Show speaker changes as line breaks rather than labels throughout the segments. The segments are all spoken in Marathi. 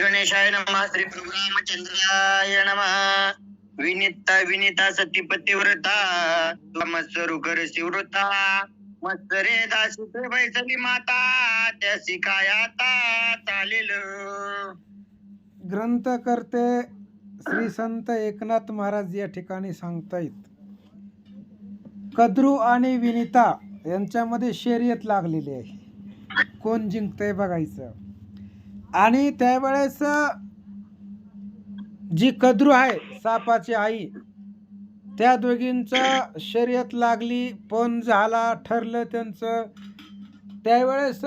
गणेशाय नमः. श्री प्रभु रामचंद्राय नमः. विनिता विनिता सती पतिव्रता मत्सरू कर शिवृता मत्सरे दासी ते बैसली माता त्यासी काय आता चालेल.
ग्रंथकर्ते श्री संत एकनाथ महाराज या ठिकाणी सांगतायत, कद्रू आणि विनिता यांच्यामध्ये शर्यत लागलेली आहे, कोण जिंकतंय बघायचं. आणि त्यावेळेस जी कद्रू आहे सापाची आई, त्या दोघींचं शर्यत लागली, पण झाला ठरलं त्यांचं. त्यावेळेस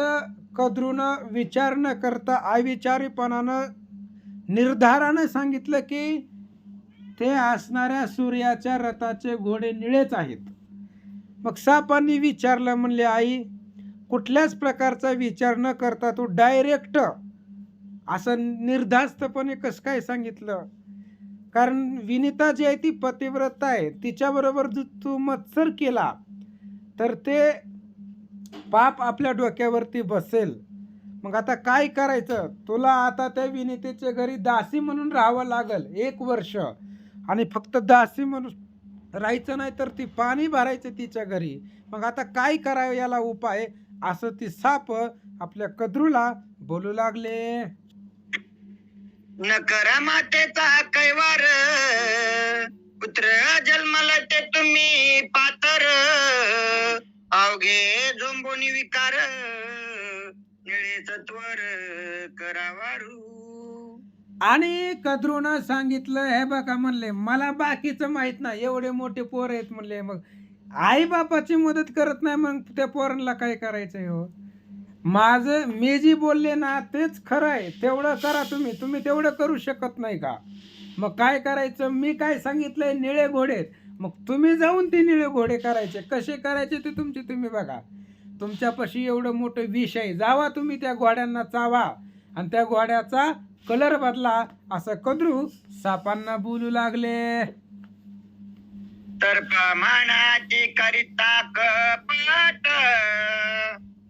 कद्रूनं विचार न करता अविचारीपणानं निर्धारानं सांगितलं की ते असणाऱ्या सूर्याच्या रथाचे घोडे निळेच आहेत. मग सापांनी विचारलं, म्हणले आई कुठल्याच प्रकारचा विचार न करता तू डायरेक्ट असं निर्धास्तपणे कसं काय सांगितलं? कारण विनिता जी आहे ती पतिव्रता आहे, तिच्याबरोबर जर तू मत्सर केला तर ते पाप आपल्या डोक्यावरती बसेल. मग आता काय करायचं? तुला आता त्या विनितेच्या घरी दासी म्हणून राहावं लागल 1 वर्ष. आणि फक्त दासी म्हणून राहायचं नाही तर ती पाणी भरायचं तिच्या घरी. मग आता काय करावं याला उपाय? असं ती साप आपल्या कद्रूला बोलू लागले.
न करा मातेचा कैवार पुत्र जन्माला ते तुम्ही पातर अवघे झोंबोनी विकार निळे सत्वर करावारू.
आणि कद्रूनं सांगितलं, हे बघा म्हणले मला बाकीचं माहित नाही, एवढे मोठे पोर आहेत म्हणले, मग आई बापाची मदत करत नाही, मग त्या पोरांना काय करायचंय हो? माझं मी जी बोलले ना तेच खरं आहे, तेवढं करा तुम्ही. तुम्ही तेवढं करू शकत नाही का? मग काय करायचं? मी काय सांगितलंय निळे घोडे, मग तुम्ही जाऊन ते निळे घोडे करायचे. कसे करायचे ते तुमचे तुम्ही बघा. तुमच्यापाशी एवढं मोठं विष आहे, जावा तुम्ही त्या घोड्यांना चावा आणि त्या घोड्याचा कलर बदला. असं कद्रू सापांना बोलू लागले.
तर प्रमाणाची करिता कपट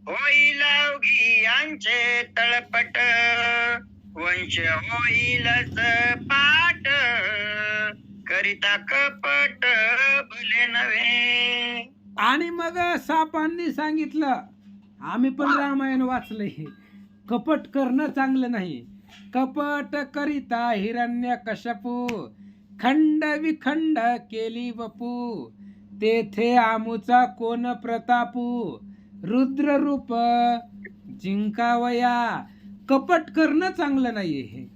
होईल अवघी यांचे तळपट वंश होईल पाट करिता कपट भले नव्हे.
आणि मग सापांनी सांगितलं, आम्ही पण रामायण वाचलंय, कपट करणं चांगलं नाही. कपट करिता हिरण्यकश्यपू खंड विखंड केली वपू तेथे आमुचा कोण प्रतापू रुद्र रूप जिंकावया. कपट करणं चांगलं नाही हे,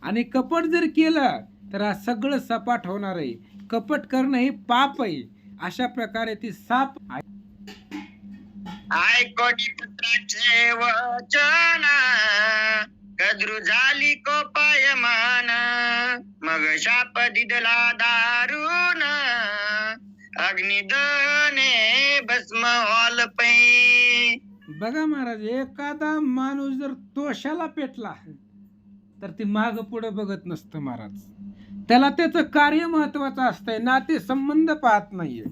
आणि कपट जर केलं तर हा सगळं सपाट होणार आहे. कपट करणं हे पाप आहे. अशा प्रकारे ती साप
ऐकोनी पुत्राचे वचन कद्रू झाली कोपायमान मग शाप दिदला दारुण अग्निदने भस्म होल पै.
बघा महाराज, एखादा माणूस जर तोशाला पेटला तर ती माग पुढे बघत नसतं महाराज. त्याला त्याचं कार्य महत्वाचं असतंय, नाते संबंध पाहत नाहीये.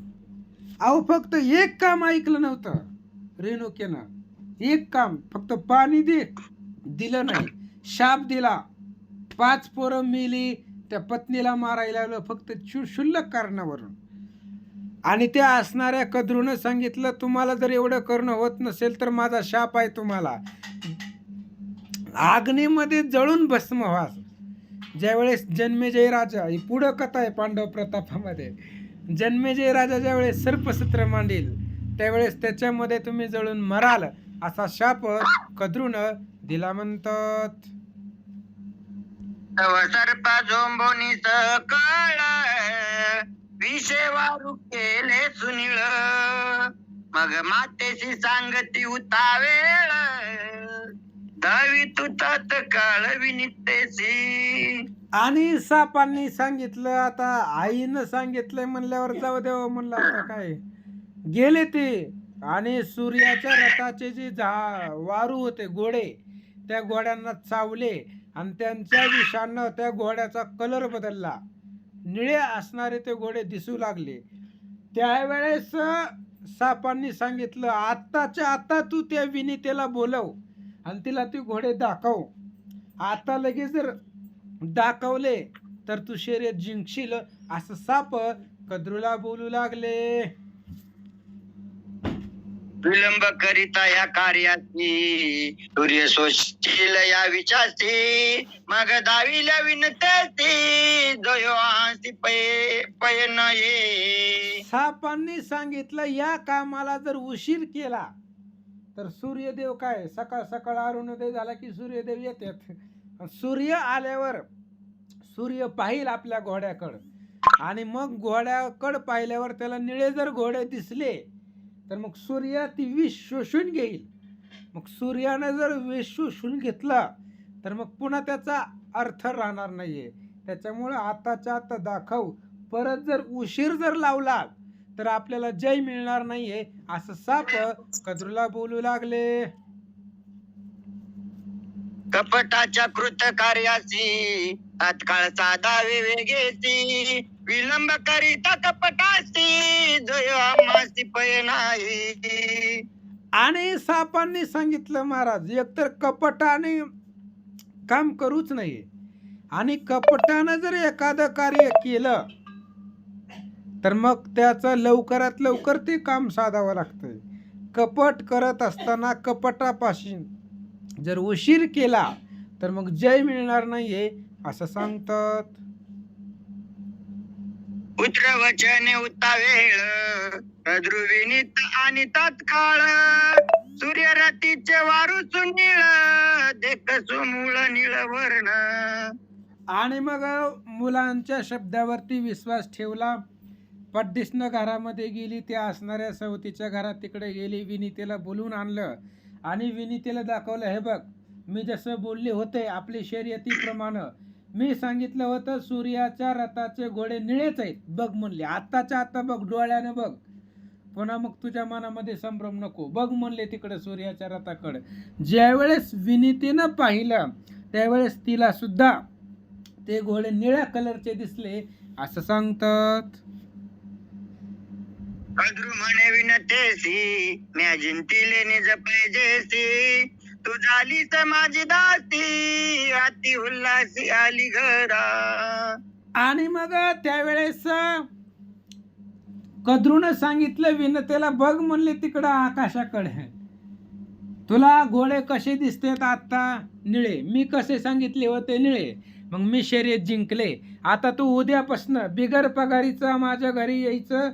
अहो फक्त एक काम ऐकलं नव्हतं रेणुकेनं, एक काम फक्त पाणी दिलं नाही, शाप दिला, 5 पोरं मेली, त्या पत्नीला मारायला लागलं फक्त क्षुल्लक कारणावरून. आणि त्या असणाऱ्या कद्रूनं सांगितलं, तुम्हाला जर एवढं करणं होत नसेल तर माझा शाप आहे, तुम्हाला अग्नीमध्ये जळून भस्म व्हा. ज्यावेळेस जन्मेजय राजा, ही पुढं कथा आहे पांडव प्रतापामध्ये, जन्मेजय राजा ज्यावेळेस सर्पसत्र मांडील त्यावेळेस त्याच्यामध्ये तुम्ही जळून मराल असा शाप कद्रूनं दिला म्हणतात.
सर्प झोंबोनी सकळ विषेवारू केले सुनीळ मग मातेशी सांगती उतावेळ दवी तू तत्काळ विनितेशी.
आणि सापांनी सांगितलं, आता आईनं सांगितलंय म्हणल्यावर जाऊ देवा म्हणलं, आता काय गेले ते. आणि सूर्याच्या रथाचे जे वारू होते घोडे, त्या घोड्यांना चावले आणि त्यांच्या विषानं त्या घोड्याचा कलर बदलला, निळे असणारे ते घोडे दिसू लागले. त्यावेळेस सापांनी सांगितलं, आत्ताच्या आता तू त्या विनितेला बोलव आणि तिला ती घोडे दाखव. आता लगेच जर दाखवले तर तू शर्यत जिंकशील, असं साप कद्रूला बोलू लागले.
विलंब करिता या कार्याची, सूर्य सोशील या विचारती, मग दाविल्या विनतेची, जयोआसी पयन ये.
सापांनी सांगितलं या कामाला जर उशीर केला तर सूर्यदेव काय, सकाळ सकाळ अरुणोदय झाला की सूर्यदेव येतात. सूर्य आल्यावर सूर्य पाहिल आपल्या घोड्याकडं, आणि मग घोड्याकडं पाहिल्यावर त्याला निळे जर घोडे दिसले तर मग सूर्य ती विष शोषून घेईल. मग सूर्यानं जर विष शोषून घेतला तर मग पुन्हा त्याचा अर्थ राहणार नाहीये. त्याच्यामुळं आताच्या आता दाखव, परत जर उशीर जर लावला तर आपल्याला जय मिळणार नाहीये, असं साप कद्रूला बोलू लागले.
कपटाच्या कृत कार्याची, तात्काळ साधावे वेगेची, विलंब करिता कपटाची, जय आम्हासी पयनाई.
आणि सापांनी सांगितलं महाराज, एकतर कपटाने काम करूच नाही, आणि कपटानं जर एखादं कार्य केलं तर मग त्याचं लवकरात लवकर ते काम साधावं लागतं. कपट करत असताना कपटापासून जर उशीर केला तर मग जय मिळणार नाहीये, असं सांगतात.
पुत्र वचने उतावेळ, ध्रुविनीत आणि तत्काळ, सूर्यरतीचे वारू सुनीळ, देखसु मूळ निळवर्ण.
आणि मग मुलांच्या शब्दावरती विश्वास ठेवला. पड्डिसनं घरामध्ये गेली, त्या असणाऱ्या सवतीच्या घरात तिकडे गेली, विनीतेला बोलून आणलं आणि विनीतेला दाखवलं, हे बघ मी जसं बोलले होते आपली शर्यतीप्रमाणे, मी सांगितलं होतं सूर्याच्या रथाचे घोडे निळेच आहेत बघ म्हणले, आत्ताच्या आता बघ, डोळ्यानं बघ, पुन्हा मग तुझ्या मनामध्ये संभ्रम नको, बघ म्हणले तिकडे सूर्याच्या रथाकडे. ज्यावेळेस विनीतीनं पाहिलं त्यावेळेस तिला सुद्धा ते घोडे निळ्या कलरचे दिसले, असं सांगतात.
अध्रु म्हणे विनतेसी, म्या जिंतीले निज पैजेसी, तू झालीस माझी दासी, अति उल्हासी आली घरा.
आणि मग त्यावेळेस कद्रूनं सांगितलं विनतेला, बघ म्हणले तिकडं आकाशाकडे, तुला घोडे कसे दिसतात आता, निळे, मी कसे सांगितले होते निळे, मग मी शर्यत जिंकले, आता तू उद्यापासून बिगर पगारीचं माझ्या घरी यायचं,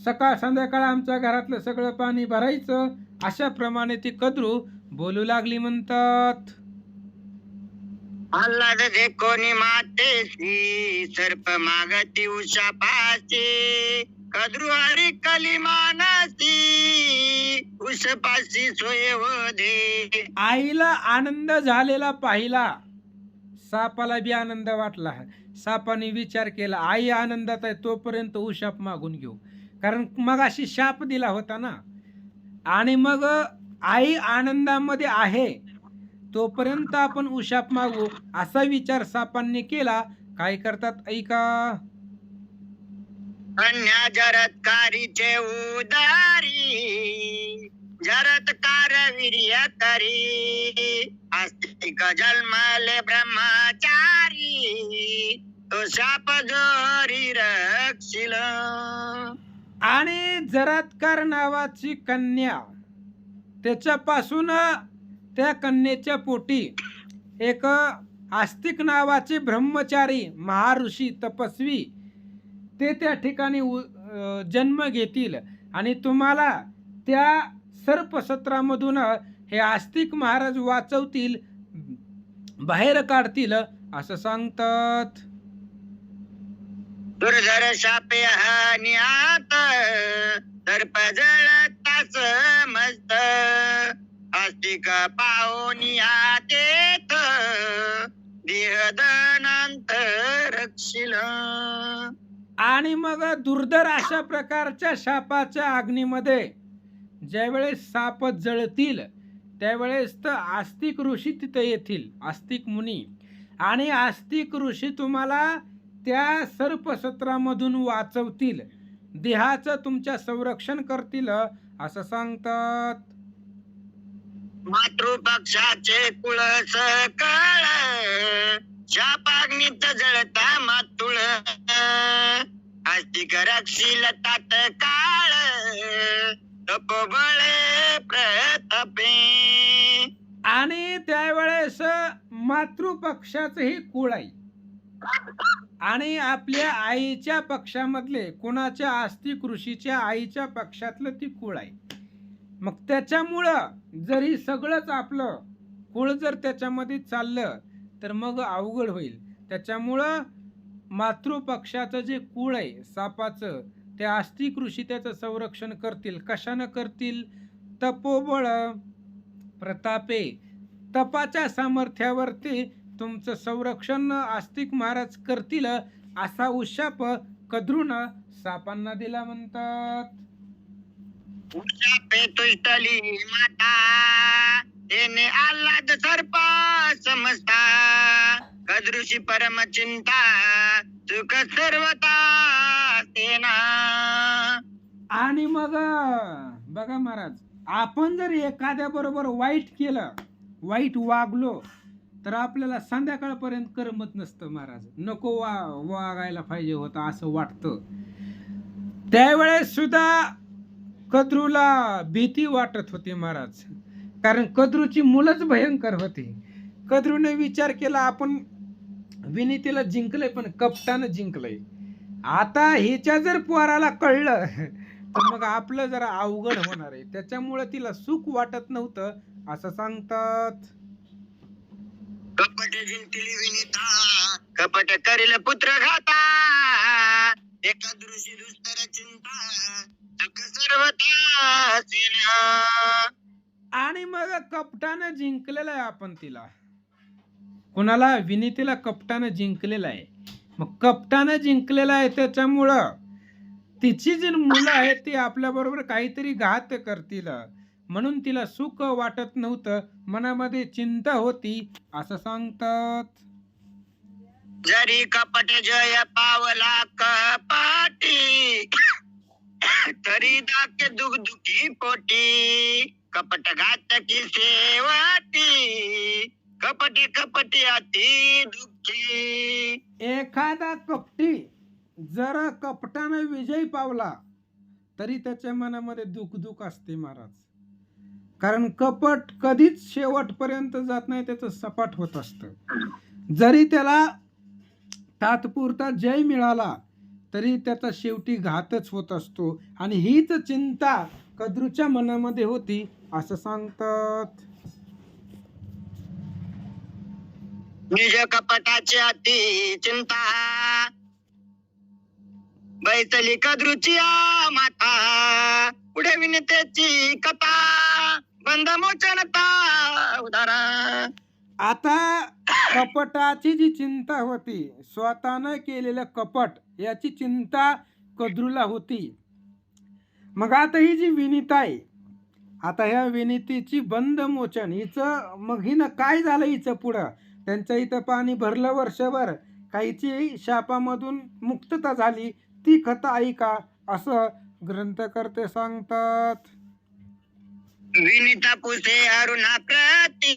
सकाळ संध्याकाळ आमच्या घरातलं सगळं पाणी भरायचं. अशा प्रमाणे ती कद्रू बोलू लागली म्हणतात.
आल्हाद जे कोणी मातेसी, सर्प मागती उषा पासी, कद्रू हरी कली मानसी, उषपासी सोये वधे.
आईला आनंद झालेला पाहिला, सापाला बी आनंद वाटला. सापाने विचार केला, आई आनंदात आहे तोपर्यंत उशाप मागून घेऊ, कारण मग अशी शाप दिला होता ना, आणि मग आई आनंदामध्ये आहे तोपर्यंत आपण उशाप मागू, असा विचार सापांनी केला. काय करतात ऐका.
अन्या जरत्कारीचे उदारी, जरत्कार वीर्य करी, आस्तिक जन्मले ब्रह्मचारी, तो शाप जोरी रक्षिल.
आणि जरात्कार नावाची कन्या, त्याच्यापासून त्या कन्येच्या पोटी एक आस्तिक नावाचे ब्रह्मचारी महाऋषी तपस्वी ते त्या ठिकाणी जन्म घेतील, आणि तुम्हाला त्या सर्पसत्रामधून हे आस्तिक महाराज वाचवतील, बाहेर काढतील, असं सांगतात.
दुर्धर शापे हानियात, सर्प जळतास मस्त, आस्तिक पाहुनिया तेथ, देहदनांत रक्षिल.
आणि मग दुर्धर अशा प्रकारच्या शापाच्या अग्नीमध्ये ज्यावेळेस साप जळतील त्यावेळेस तर आस्तिक ऋषी तिथे येतील, आस्तिक मुनी, आणि आस्तिक ऋषी तुम्हाला त्या सर्पसत्रामधून वाचवतील, देहाचं तुमच्या संरक्षण करतील, असं सांगतात.
मातृपक्षाचे कुळस काळ शापाग्नीत जळता मातुळ आस्तिक रक्षील तात काळ तपोबळे प्रतापे.
आणि त्यावेळेस मातृपक्षाचंही कुळ आहे आणि आपल्या आईच्या पक्षामधले कुणाच्या आस्तिक ऋषीच्या आईच्या पक्षातलं ती कुळ आहे. मग त्याच्यामुळं जरी सगळंच आपलं कुळ जर त्याच्यामध्ये चाललं तर मग अवघड होईल. त्याच्यामुळं मातृपक्षाचं जे कुळ आहे सापाचं, ते आस्तिक ऋषी त्याचं संरक्षण करतील. कशानं करतील? तपोबळ प्रतापे, तपाच्या सामर्थ्यावरती तुमचं संरक्षण आस्तिक महाराज करतील, असा उशाप कद्रूनं सापांना दिला म्हणतात.
उशापे तुष्टली माता तेने आल्हाद सर्पा समजता कदृषी परम चिंता सुख सर्वता सेना.
आणि मग बघा महाराज, आपण जर एखाद्या बरोबर वाईट केलं, वाईट वागलो, तर आपल्याला संध्याकाळपर्यंत करमत नसतं महाराज. नको वागायला पाहिजे होतं असं वाटतं. त्यावेळेस सुद्धा कद्रूला भीती वाटत होती महाराज, कारण कद्रूची मुलंच भयंकर होती. कद्रूने विचार केला आपण विनीतीला जिंकलंय पण कपटानं जिंकलंय, आता हिच्या जर पोराला कळलं तर मग आपलं जरा अवघड होणार आहे. त्याच्यामुळे तिला सुख वाटत नव्हतं असं सांगतात.
कपट जिंकली विनिता कपट करील पुत्र घाता एका दृष्टी दुस्तर चिंता सुख सर्वता सेना.
आणि मग कपटानं जिंकलेलं आहे आपण तिला. कुणाला? विनीतीला कपटानं जिंकलेलं आहे. मग कपटानं जिंकलेलं आहे त्याच्यामुळं तिची जी मुलं आहेत ती आपल्या बरोबर काहीतरी घात करतील, म्हणून तिला सुख वाटत नव्हतं, मनामध्ये चिंता होती असं सांगतात.
जरी कपट जय पावला कपाटी तरी दाके दुखी पोटी कपट घातकी सेवाटी कपटी कपटी अति दुःखी.
एखादा कपटी जर कपटानं विजय पावला तरी त्याच्या मनामध्ये दुःख असते महाराज, कारण कपट कधीच शेवटपर्यंत जात नाही, त्याचं सपाट होत असतं. जरी त्याला तात्पुरता जय मिळाला तरी त्याचा शेवटी घातच होत असतो. आणि हीच चिंता कद्रूच्या मनामध्ये होती असं सांगतात.
निज कपटाची अति चिंता बैसली कद्रूची माता पुढे विनतेची कथा बंद मोचनता उदारा.
आता कपटाची जी चिंता होती, स्वतःनं केलेलं कपट याची चिंता कद्रूला होती. मग आता ही जी विनीता आहे, आता ह्या विनीतीची बंद मोचन, हिचं मग हिनं काय झालं हिचं पुढं? त्यांच्या इथं पाणी भरलं वर्षभर, काहीची शापामधून मुक्तता झाली, ती कथा ऐका असं ग्रंथकर्ते सांगतात.
विनिता पुसे अरुणा प्रती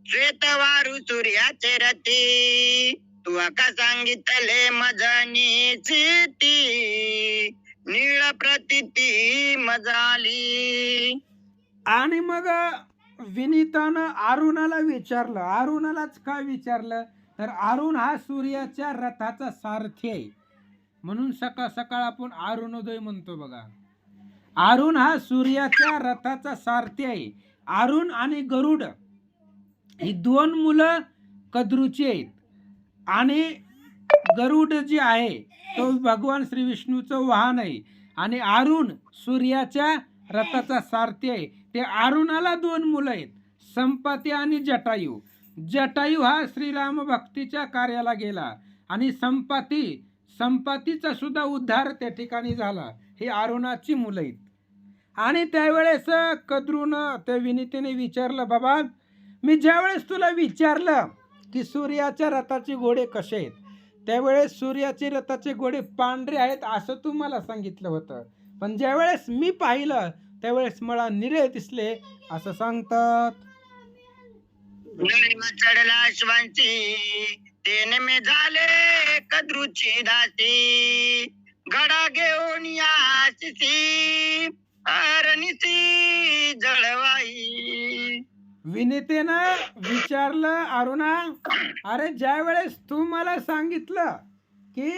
श्वेतवारू सूर्याचे रती तू का सांगितले मजनी चिती नीळ प्रतिती मजाली.
आणि मग विनीतानं अरुणाला विचारलं. अरुणालाच का विचारलं? तर अरुण हा सूर्याच्या रथाचा सारथी आहे, म्हणून सकाळ सकाळ आपण अरुणोदय म्हणतो बघा. अरुण हा सूर्याच्या रथाचा सारथी आहे. अरुण आणि गरुड ही दोन मुलं कद्रूची आहेत. आणि गरुड जी आहे तो भगवान श्री विष्णूचं वाहन आहे, आणि अरुण सूर्याच्या रथाचा सारथी आहे. ते अरुणाला दोन मुलं आहेत, संपाती आणि जटायू. जटायू हा श्रीराम भक्तीच्या कार्याला गेला आणि संपातीचा सुद्धा उद्धार त्या ठिकाणी झाला. ही अरुणाची मुलं आहेत. आणि त्यावेळेस कद्रूनं त्या विनीतीने विचारलं, बाबा मी ज्यावेळेस तुला विचारलं की सूर्याच्या रथाचे घोडे कसे आहेत, त्यावेळेस सूर्याचे रथाचे घोडे पांढरे आहेत असं तू मला सांगितलं होतं. पण ज्यावेळेस मी पाहिलं त्यावेळेस मला निळे दिसले असं सांगतात.
नळीमा चढला श्वांची तेने मे झाले कद्रूची दासी गडा घेऊन याची अरणीची जळवाई.
विनीतेनं विचारलं, अरुणा, अरे ज्या वेळेस तू मला सांगितलं की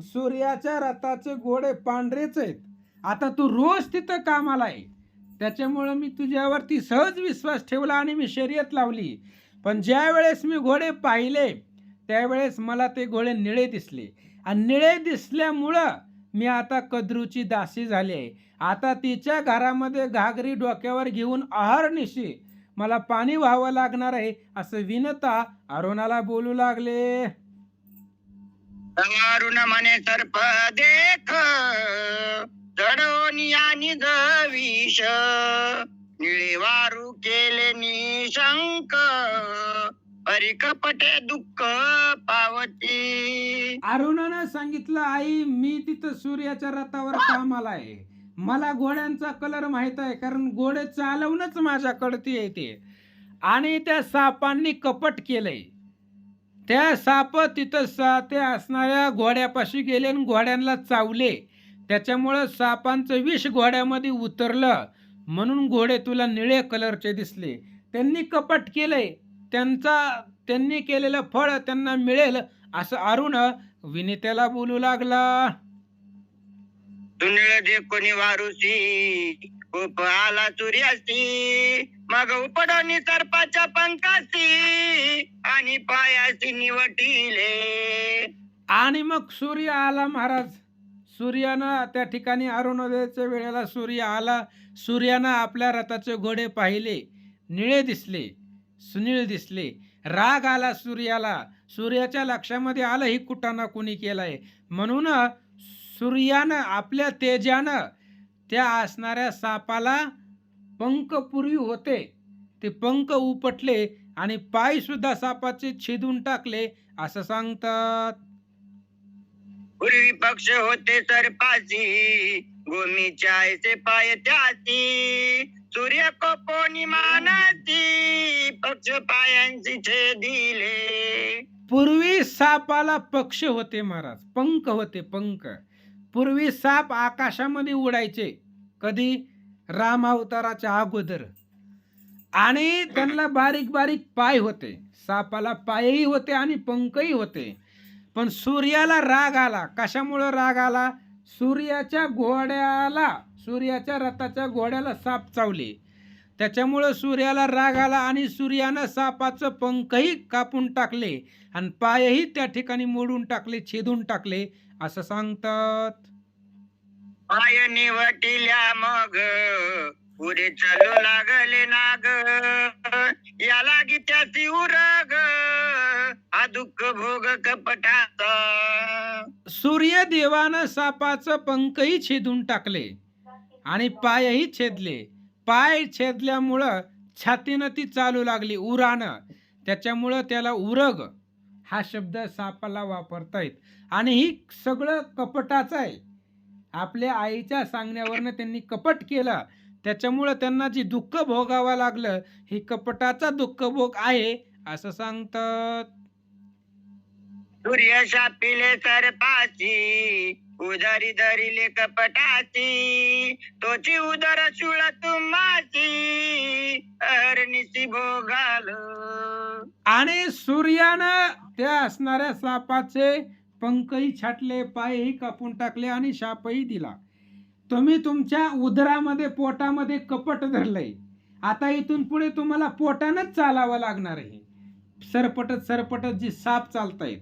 सूर्याच्या रथाचे घोडे पांढरेच आहेत, आता तू रोज तिथं कामाला आहे, त्याच्यामुळं मी तुझ्यावरती सहज विश्वास ठेवला आणि मी शर्यत लावली. पण ज्या वेळेस मी घोडे पाहिले त्यावेळेस मला ते घोडे निळे दिसले आणि निळे दिसल्यामुळं मी आता कद्रूची दासी झाली आहे. आता तिच्या घरामध्ये घागरी डोक्यावर घेऊन अहर्निशी मला पाणी व्हावं लागणार आहे असं विनता अरुणाला बोलू लागले.
अरुण म्हणे सर्प देख चढवून यानी जविष निळे वारू केले निशंक परिकपटे दुःख पावती.
अरुणानं सांगितलं, आई मी तिथं सूर्याच्या रथावर कामाला आहे, मला घोड्यांचा कलर माहित आहे, कारण घोडे चालवणंच माझ्याकडे येते. आणि त्या सापांनी कपट केलंय, त्या साप तिथं ते असणाऱ्या घोड्यापाशी गेले आणि घोड्यांना चावले, त्याच्यामुळं सापांचं विष घोड्यामध्ये उतरलं, म्हणून घोडे तुला निळे कलरचे दिसले. त्यांनी कपट केलंय, त्यांनी केलेलं फळ त्यांना मिळेल असं अरुण विनीतेला बोलू लागला.
तुनिळ जे कोणी वारुसी उप आला सूर्यासी मग उपडोनी सर्पाच्या पंखासी आणि पायासी निवटिले.
आणि मग सूर्य आला महाराज. सूर्यानं त्या ठिकाणी अरुणोदयाच्या वेळेला सूर्य आला. सूर्यानं आपल्या रथाचे घोडे पाहिले, निळे दिसले, सुनीळ दिसले. राग आला सूर्याला. सूर्याच्या लक्षामध्ये आलं ही कुटाणा कोणी केलाय, म्हणून सूर्यानं आपल्या तेजानं त्या असणाऱ्या सापाला पंख पूर्वी होते ते पंख उपटले आणि पाय सुद्धा सापाचे छेदून टाकले असं सांगतात.
पूर्वी पक्ष होते सर्पासी गोमीच्या ऐसे पाय त्यासी सूर्य कोपोनी मानासी पक्ष पायांची छेदिले.
पूर्वी सापाला पक्ष होते महाराज, पंख होते, पंख. पूर्वी साप आकाशामध्ये उडायचे, कधी राम अवताराच्या अगोदर, आणि त्यांना बारीक बारीक पाय होते. सापाला पायही होते आणि पंखही होते. पण सूर्याला राग आला. कशामुळं राग आला? सूर्याच्या रथाच्या घोड्याला साप चावले, त्याच्यामुळं सूर्याला राग आला आणि सूर्यानं सापाचं पंखही कापून टाकले आणि पायही त्या ठिकाणी मोडून टाकले, छेदून टाकले असं सांगतात.
पाय निवटिल्या मग पुढे चलू लागले नाग या लागी त्याची उरग हा दुःख भोग कपटाचा.
सूर्यदेवानं सापाचं पंखही छेदून टाकले आणि पायही छेदले. पाय छेदल्यामुळं छातीनं ती चालू लागली उरानं, त्याच्यामुळं त्याला उरग हा शब्द सापाला वापरतायत. आणि ही सगळं कपटाचं आहे. आपल्या आईच्या सांगण्यावरनं त्यांनी कपट केलं, त्याच्यामुळं त्यांना जी दुःख भोगावं लागलं ही कपटाचा दुःख भोग आहे असं सांगतात.
सूर्य शापिले सर्पाची उदारी धरिले कपटाची तोची उदर शुळ तुम्हाची अरनिसी भोगाल.
आणि सूर्यानं त्या असणाऱ्या सापाचे पंखही छाटले, पायही कापून टाकले आणि शापही दिला. तुम्ही तुमच्या उदरामध्ये, पोटामध्ये कपट धरलंय, आता इथून पुढे तुम्हाला पोटानंच चालावं लागणार आहे. सरपटत जी साप चालतायत,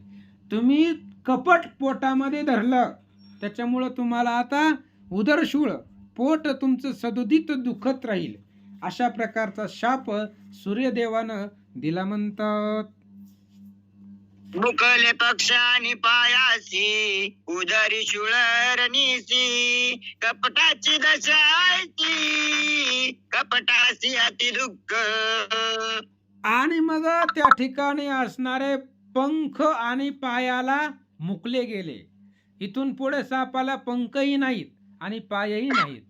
तुम्ही कपट पोटामध्ये धरलं, त्याच्यामुळं तुम्हाला आता उदरशूळ, पोट तुमचं सदोदित दुखत राहील, अशा प्रकारचा शाप सूर्यदेवानं दिला म्हणतात.
मुकले पक्षानी पायासी उदारी शुळरनीसी कपटाची दशाची कपटासी अति दुःख.
आणि मग त्या ठिकाणी असणारे पंख आणि पायाला मुकले गेले. इथून पुढे सापाला पंखही नाहीत आणि पायही नाहीत.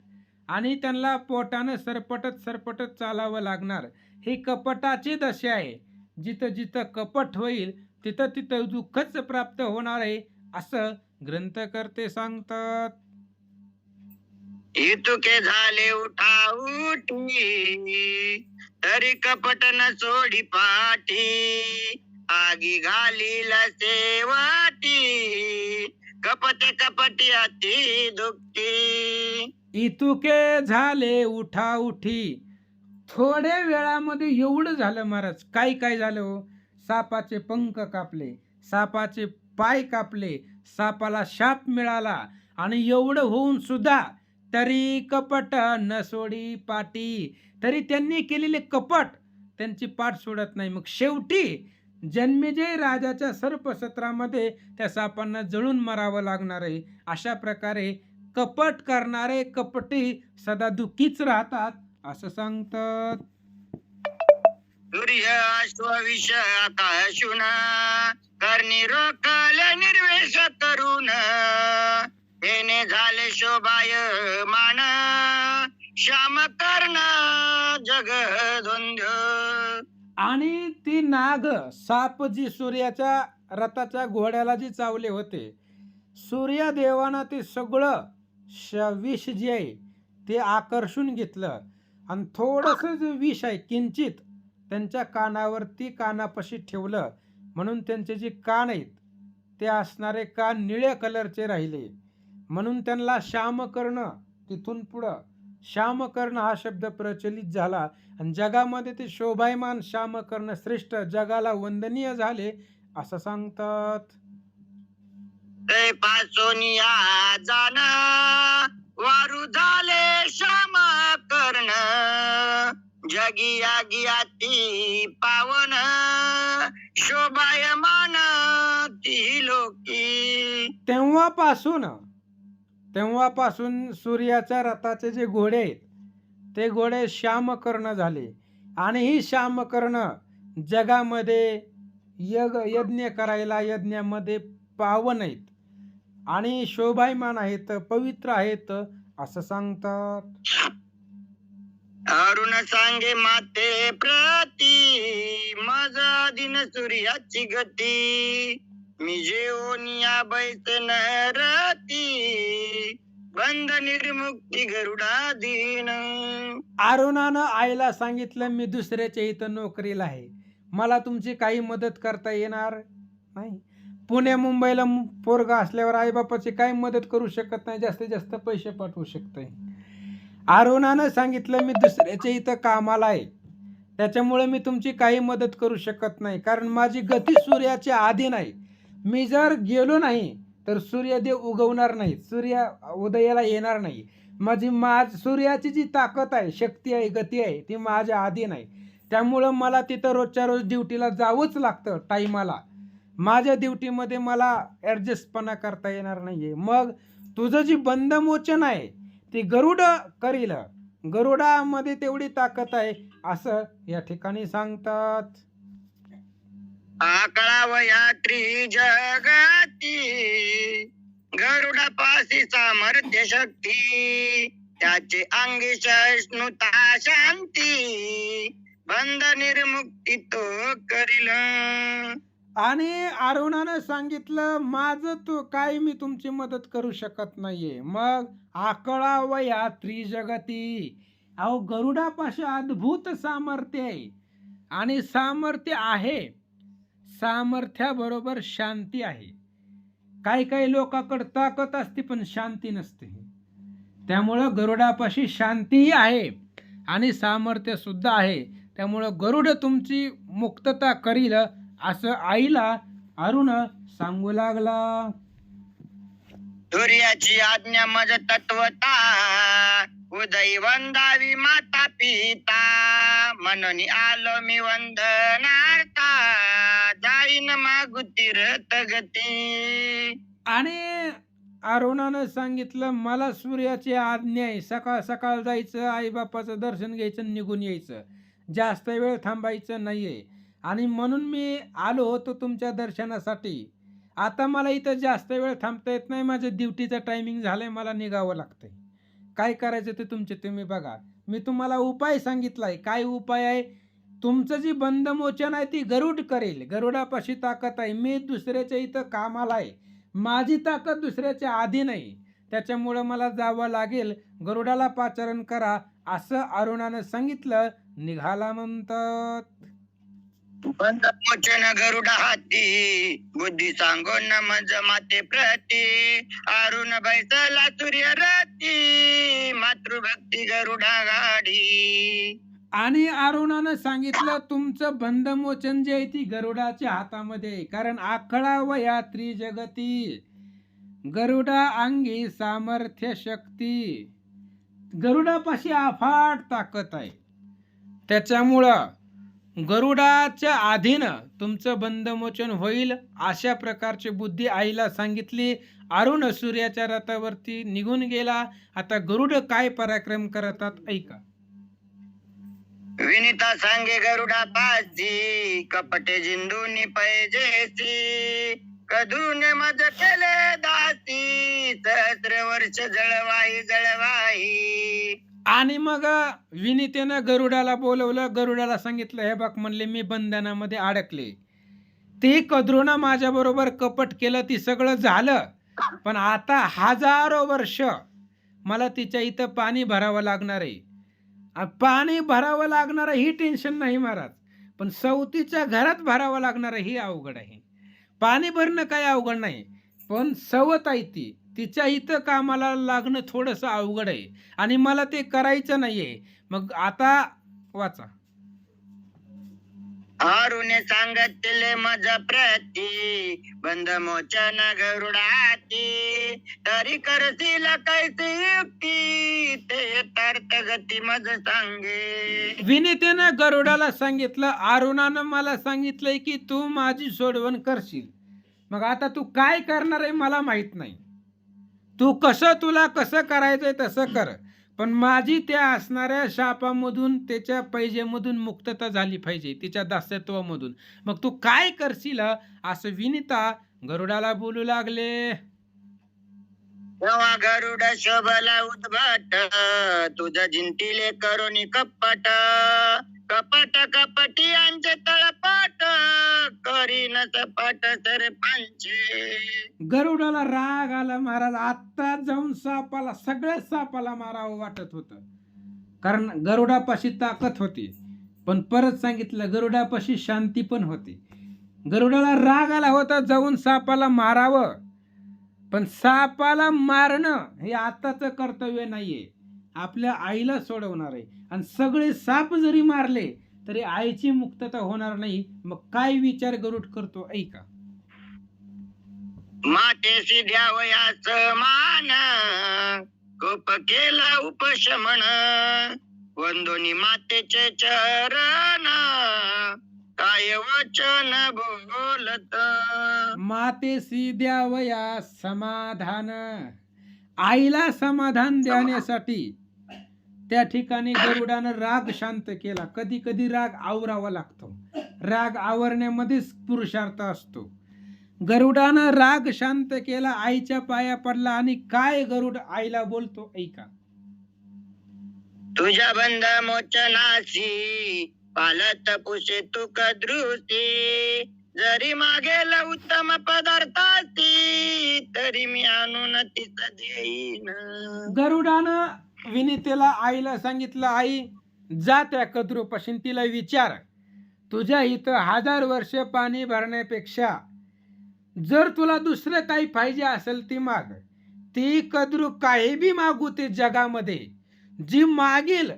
आणि त्यांना पोटानं सरपटत चालावं लागणार. ही कपटाची दशा आहे. जिथं जिथं कपट होईल तिथं तिथं दुःखच प्राप्त होणार आहे, असं ग्रंथकर्ते सांगतात.
इतुके झाले उठाउठी, तरी कपट न सोडी पाठी. आगी घालील सेवाटी, कपटे कपटी अति दुःखी.
इतुके झाले उठाउठी. थोड्या वेळामध्ये एवढं झालं महाराज. काय काय झालं हो? सापाचे पंख कापले, सापाचे पाय कापले, सापाला शाप मिळाला, आणि एवढं होऊन सुद्धा तरी कपट न सोडी पाटी. तरी त्यांनी केलेले कपट त्यांची पाठ सोडत नाही. मग शेवटी जन्मेजय राजाच्या सर्पसत्रामध्ये त्या सापांना जळून मरावं लागणार आहे. अशा प्रकारे कपट करणारे कपटी सदा दुःखीच राहतात, असं सांगतात.
सूर्य अश्वविष आकाशून, कर्णी रोखल निर्वेश करून. येणे झाले शोभायमान, श्याम कर्ण जग धुंद्य.
आणि ती नाग साप जी सूर्याच्या रथाच्या घोड्याला जी चावले होते, सूर्यदेवानं ते सगळं विष जे आहे ते आकर्षून घेतलं, आणि थोडंसं जे विष आहे किंचित त्यांच्या कानावरती कानापाशी ठेवलं. म्हणून त्यांचे जे कान आहेत ते असणारे कान निळ्या कलरचे राहिले. म्हणून त्यांना श्यामकर्ण, तिथून पुढं श्यामकर्ण हा शब्द प्रचलित झाला, आणि जगामध्ये ते शोभायमान श्यामकर्ण श्रेष्ठ जगाला वंदनीय झाले, असं सांगतात.
ते पासोनिया जाण, वारू झाले श्याम कर्ण. जगी आगी अति पावन, शोभायमान ती लोकी.
तेव्हापासून सूर्याच्या रथाचे जे घोडे आहेत ते घोडे श्यामकर्ण झाले, आणि ही श्यामकर्ण जगामध्ये यज्ञ करायला यज्ञामध्ये पावन आहेत, आणि शोभायमान आहेत, पवित्र आहेत, असं सांगतात.
अरुण सांगे माते प्रती, मज दिन सूर्याची गती. मी जेवनिया बैसन रती, बंध निर्मुक्ती गरुडा दिन.
अरुणानं आईला सांगितलं, मी दुसऱ्याच्या इथं नोकरीला आहे, मला तुमची काही मदत करता येणार नाही. पुणे मुंबईला पोरगा असल्यावर आईबापाची काही मदत करू शकत नाही, जास्तीत जास्त पैसे पाठवू शकतोय. अरुणानं सांगितलं, मी दुसऱ्याच्या इथं कामाला आहे, त्याच्यामुळे मी तुमची काही मदत करू शकत नाही, कारण माझी गती सूर्याच्या अधीन आहे. मी जर गेलो नाही तर सूर्यदेव उगवणार नाही, सूर्य उदयाला येणार नाही. सूर्याची जी ताकद आहे, शक्ती आहे, गती आहे, ती माझ्या अधीन आहे. त्यामुळं मला तिथं रोजच्या रोज ड्युटीला जावंच लागतं टाईमाला. माझ्या ड्युटीमध्ये मला ॲडजस्टपणा करता येणार नाहीये. मग तुझं जी बंधमोचन आहे ती गरुड करील, गरुडामध्ये तेवढी ताकद आहे, असं या ठिकाणी सांगतात.
आकळावया त्रिजगती, गरुडापासी सामर्थ्य शक्ती. त्याचे अंगी सहिष्णुता शांती, बंध निर्मुक्ती तो करील.
आणि अरुणानं सांगितलं, माझं तो काही मी तुमची मदत करू शकत नाहीये. मग आकळावया त्रिजगती, अहो गरुडापाशी अद्भुत सामर्थ्य आहे, आणि सामर्थ्य आहे, सामर्थ्याबरोबर शांती आहे. काही काही लोकांकडे ताकद असते पण शांती नसते. त्यामुळं गरुडापाशी शांतीही आहे आणि सामर्थ्य सुद्धा आहे. त्यामुळं गरुड तुमची मुक्तता करील, असं आईला अरुण सांगू लागला.
सूर्याची आज्ञा मज तत्वता, उदयी वंदावी माता पिता. म्हणून आलो मी वंदनार्था, जाईन मागू तीर्थ गती.
आणि अरुणानं सांगितलं, मला सूर्याची आज्ञा आहे, सकाळ सकाळ जायचं, आईबापाचं दर्शन घ्यायचं, निघून यायचं, जास्त वेळ थांबायचं नाहीये. आणि म्हणून मी आलो होतो तुमच्या दर्शनासाठी. आता मला इथं जास्त वेळ थांबता येत नाही, माझ्या ड्युटीचं टायमिंग झालंय, मला निघावं लागतंय. काय करायचं ते तुमचे तुम्ही बघा. मी तुम्हाला उपाय सांगितलाय. काय उपाय आहे? तुमचं जी बंधमोचन आहे ती गरुड करेल. गरुडापाशी ताकद आहे. मी दुसऱ्याच्या इथं कामाला आहे. माझी ताकद दुसऱ्याच्या आधी नाही. त्याच्यामुळं मला जावं लागेल. गरुडाला पाचारण करा असं अरुणानं सांगितलं. निघाला म्हणतात.
बंधमोचन गरुडा हाती, बुद्धी सांगून मज माते प्रती, अरुण बैसला सूर्य रती, मातृभक्ती गरुडा गाडी.
आणि अरुणानं सांगितलं तुमचं बंधमोचन जे आहे ती गरुडाच्या हातामध्ये आहे. कारण आखडा वया त्रिजगती, गरुडा अंगी सामर्थ्य शक्ती. गरुडापाशी अफाट ताकद आहे. त्याच्यामुळं गरुडाच्या आधीनं तुमचं बंधमोचन होईल अशा प्रकारची बुद्धी आईला सांगितली. अरुण सूर्याच्या रथावरती निघून गेला. आता गरुड काय पराक्रम करतात ऐका.
विनिता सांगे गरुडा पासी, कपटे जिंदूनी पैजेसी, कधून मज केले दासी, सहस्र वर्ष जळवाई जळवाई.
आणि मग विनितेनं गरुडाला बोलवलं. गरुडाला सांगितलं हे बघ म्हणले मी बंधनामध्ये अडकले. ते कद्रूनं माझ्याबरोबर कपट केलं ती सगळं झालं. पण आता 1000 वर्ष मला तिच्या इथं पाणी भरावं लागणार आहे. पाणी भरावं लागणार ही टेन्शन नाही महाराज. पण सवतीच्या घरात भरावं लागणार ही अवघड आहे. पाणी भरणं काही अवघड नाही. पण सवत आहे ती तिच्या इथं कामाला लागणं थोडंसं अवघड आहे. आणि मला ते करायचं नाहीये. मग आता वाचा.
अरुणे सांगितले मज प्रती, बंधमोचन गरुडाती, तरी करशील कैसी युक्ती, ते तर्थ गती मज सांगे.
विनितेनं गरुडाला सांगितलं अरुणानं मला सांगितलंय की तू माझी सोडवण करशील. मग आता तू काय करणार आहे मला माहित नाही. तू तुला कसं करायचंय तसं कर. पण माझी त्या असणाऱ्या शापामधून त्याच्या पैजेमधून मुक्तता झाली पाहिजे, तिच्या दास्यत्वामधून. मग तू काय करशील असं विनिता गरुडाला बोलू लागले.
तेव्हा गरुड शोभला उद्भट, तुझं जिंतीले करोनी कपट, कपट कपटियांचे तळपट, करीन सपाट सरपंचे.
गरुडाला राग आला महाराज. आत्ता जाऊन सापाला सगळ्या सापाला मारावं वाटत होतं. कारण गरुडापाशी ताकद होती. पण परत सांगितलं गरुडापाशी शांती पण होती. गरुडाला राग आला होता जाऊन सापाला मारावं. पण सापाला मारणं हे आताचं कर्तव्य नाहीये. आपल्या आईला सोडवणार आहे. आणि सगळे साप जरी मारले तरी आईची मुक्तता होणार नाही. मग काय विचार गरुड करतो ऐका.
मातेसी द्यावयास मान, कोप केला उपशमन, वंदोनी मातेचे चरण, काय वचन बोलत.
मातेसी द्यावया समाधान. आईला समाधान देण्यासाठी त्या ठिकाणी गरुडानं राग शांत केला. कधी कधी राग आवरावा लागतो. राग आवरण्यामध्येच पुरुषार्थ असतो. गरुडानं राग शांत केला, आईच्या पाया पडला. आणि काय गरुड आईला बोलतो ऐका.
तुझ्या बंध मोचनासी, पालत पुसे तू कद्रुसी, जरी मागेल उत्तम पदार्थाची, तरी मी आणून तिचा देईन. गरुडानं
विनितेला आईला सांगितलं आई जा त्या कद्रूपाशी तिला विचार तुझ्या इथं 1000 वर्ष पाणी भरण्यापेक्षा जर तुला दुसरं काही पाहिजे असेल ती माग. ती कद्रू काही बी मागू ते जगामध्ये, जी मागेल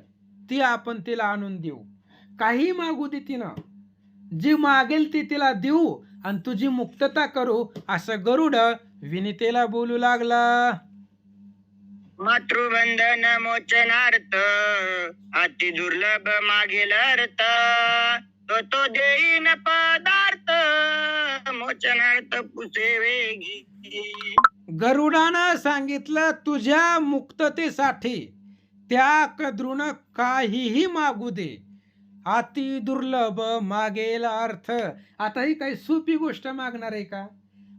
ती आपण तिला आणून देऊ. काही मागू दे तिनं, जी मागेल ती तिला देऊ आणि तुझी मुक्तता करू असं गरुड विनितेला बोलू लागला.
मातृबंधन मोचनार्थ, अति दुर्लभ मागेल अर्थ, तो देईन पदार्थ, मोचनार्थ पुसे वेगी.
गरुडानं सांगितलं तुझ्या मुक्ततेसाठी त्या कद्रूनं काहीही मागू दे, अति दुर्लभ मागेल अर्थ. आता ही काही सोपी गोष्ट मागणार आहे का?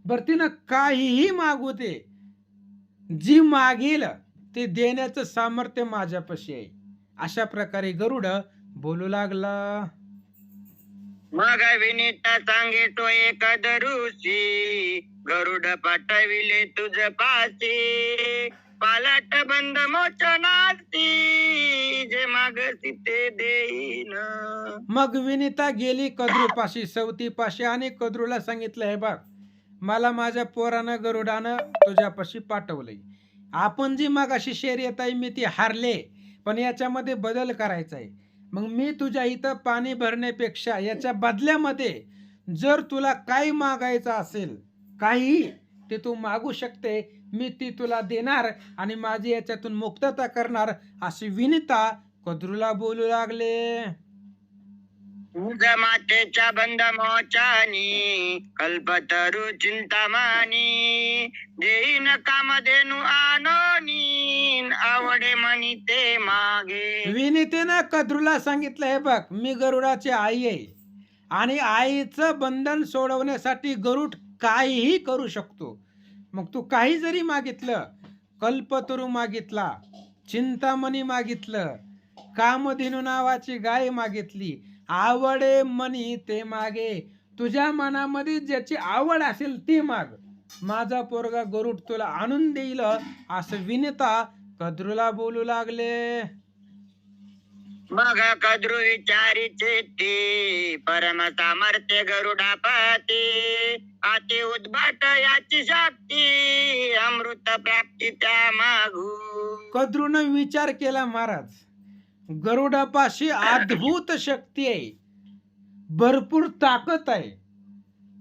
बरं तिनं काहीही मागू दे, जी मागेल ते देण्याचं सामर्थ्य माझ्यापाशी आहे. अशा प्रकारे गरुड बोलू लागला.
मग विनीता सांगे तो एका दरुशी, गरुड पाठविले तुझ पाशी, पालाट बंद मोचनाची, जे मागसी ते देईन.
मग विनिता गेली कद्रूपाशी, सवतीपाशी, आणि कद्रूला सांगितलं, हे बघ, मला माझ्या पोरानं गरुडानं तुझ्यापाशी पाठवलंय. आपण जी मगाशी शर्यत आहे मी ती हारले, पण याच्यामध्ये बदल करायचा आहे. मग मी तुझ्या इथं पाणी भरण्यापेक्षा याच्या बदल्यामध्ये जर तुला काही मागायचं असेल, काही, ते तू मागू शकते, मी ती तुला देणार आणि माझी याच्यातून मुक्तता करणार, अशी विनिता कद्रूला बोलू लागले.
तुझ मातेच्या बंद मोचानी, कल्पतरू चिंतामानी, देईन कामधेनु आणोनी, आवडे मनी ते मागे.
विनितेनं कद्रूला सांगितलं, हे बघ, मी गरुडाची आई आहे आणि आईचं बंधन सोडवण्यासाठी गरुड काहीही करू शकतो. मग तू काही जरी मागितलं, कल्पतरू मागितला, चिंतामणी मागितलं, कामधेनू नावाची गाय मागितली, आवडे मनी ते मागे, तुझ्या मनामध्ये ज्याची आवड असेल ती माग, माझा पोरगा गरुड तुला आणून देईल, असं विनिता कद्रूला बोलू लागले.
मग कद्रू विचारीचे ती, परम सामर्थ्य गरुडापती, अति उद्भट याची शक्ती, अमृत प्राप्ती त्या मागू.
कद्रूनं विचार केला, महाराज, गरुडापाशी अद्भुत शक्ती आहे, भरपूर ताकद आहे.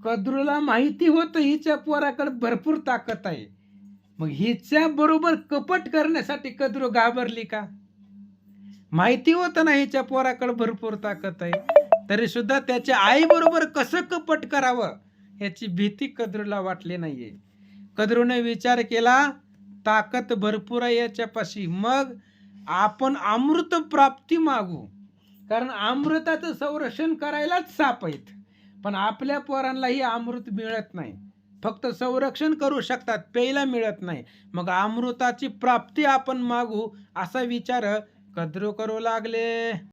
कद्रूला माहिती होतं हिच्या पोराकडे भरपूर ताकद आहे. मग हिच्या बरोबर कपट करण्यासाठी कद्रू घाबरली का? माहिती होतं ना हिच्या पोराकडे भरपूर ताकद आहे, तरी सुद्धा त्याच्या आई बरोबर कसं कपट करावं याची भीती कद्रूला वाटली नाहीये. कद्रूने विचार केला, ताकद भरपूर आहे याच्यापाशी, मग आपण अमृत प्राप्ती मागू, कारण अमृताचं संरक्षण करायलाच साप आहेत, पण आपल्या पोरांनाही अमृत मिळत नाही, फक्त संरक्षण करू शकतात, प्यायला मिळत नाही. मग अमृताची प्राप्ती आपण मागू, असा विचार कद्रू करू लागले.